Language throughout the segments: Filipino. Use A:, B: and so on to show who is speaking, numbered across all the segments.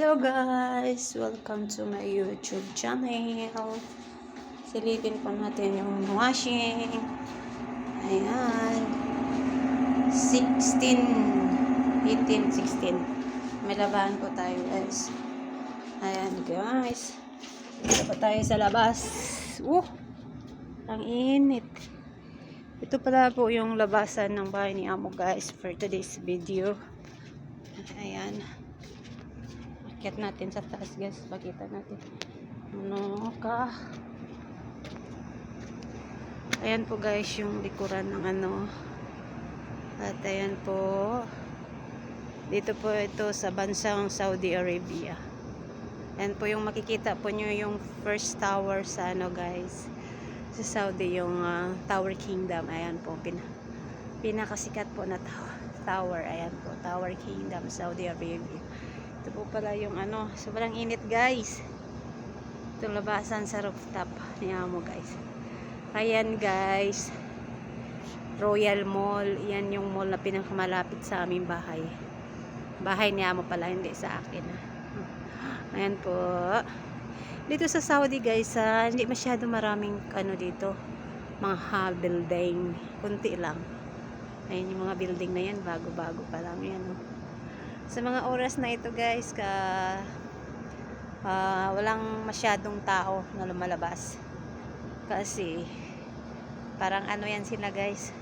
A: Hello guys! Welcome to my YouTube channel. Silipin po natin yung washing. Ayan. 16, 18, 16. May labahan po tayo guys. Ayan guys. Dito po tayo sa labas. Ang init. Ito pala po yung labasan ng bahay ni Amo guys for today's video. Ayan. Akyat natin sa taas guys. Pakita natin. Ayan po guys yung likuran ng At ayan po. Dito po ito sa bansang Saudi Arabia. Ayan po yung makikita po nyo yung first tower sa guys. Sa Saudi yung Tower Kingdom. Ayan po. Pinakasikat po na tower. Ayan po. Tower Kingdom Saudi Arabia. Ito po pala yung sobrang init guys. Itong labasan sa rooftop ni Amo guys. Ayan guys. Royal Mall. Yan yung mall na pinakamalapit sa aming bahay. Bahay ni Amo pala, hindi sa akin. Ayan po. Dito sa Saudi guys, hindi masyado maraming dito. Mga building. Kunti lang. Ayan yung mga building na yan. Bago-bago pa lang yan. Sa mga oras na ito guys, walang masyadong tao na lumalabas. Kasi parang yan sila guys.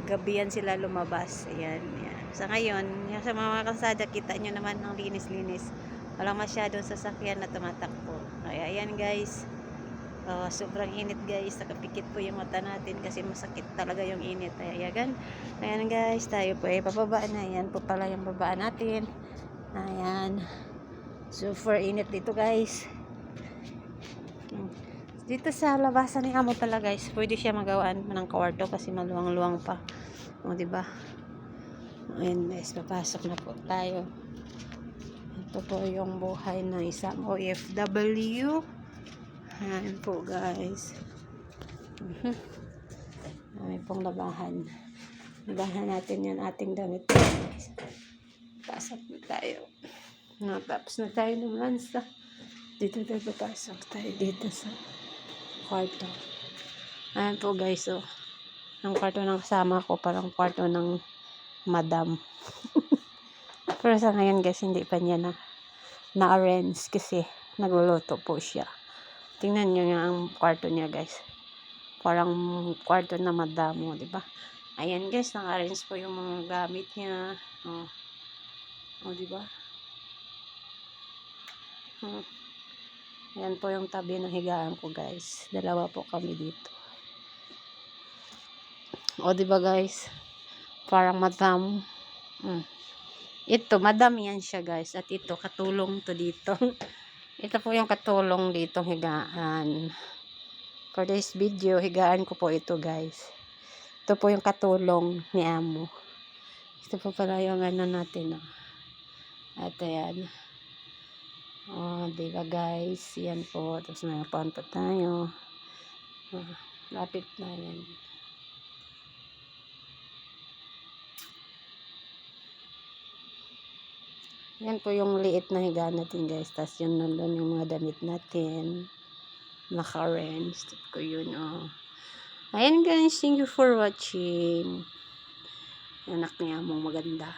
A: Gabi yan sila lumabas. Ayan, yan. Sa ngayon, sa mga kalsada, kita nyo naman ang linis-linis. Walang masyadong sasakyan na tumatakbo. Ay, ayan guys. Sobrang init guys. Nakapikit po yung mata natin kasi masakit talaga yung init. Ayan guys, tayo po pababa na. Ayan po pala yung baba natin. Ayan. Super init dito guys. Dito sa labasan ni Amo pala guys, pwede siya magawaan ng kwarto kasi maluwang-luwang pa. Diba? Ayan guys, papasok na po tayo. Ito po yung buhay ng isang OFW. Ayan po guys. May pong labahan. Labahan natin yan ating damit. Pasok na tayo. Tapos na tayo ng lansa. Dito tayo papasok tayo dito sa kwarto. Ayan po guys. Ang kwarto ng kasama ko parang kwarto ng madam. Pero sa ngayon guys hindi pa niya na-arrange kasi nagluluto po siya. Tingnan nyo nga ang kwarto niya guys. Parang kwarto na madamo, di ba? Ayan guys, naka-arrange po yung mga gamit niya. Di ba? Ayan po yung tabi ng higaan ko guys. Dalawa po kami dito. Di ba guys? Parang madam. Ito, madam yan siya guys. At ito, katulong to dito. Ito po yung katulong dito higaan. For this video, higaan ko po ito guys. Ito po yung katulong ni Amo. Ito po pala yung natin. At ayan. Diba guys. Yan po. Tapos may panto tayo. Lapit na yan. Yan po yung liit na higaan natin guys. Tapos yun nandun yung mga damit natin. Naka-arrange. Stop ko yun Ayan guys. Thank you for watching. Anak niya mong maganda.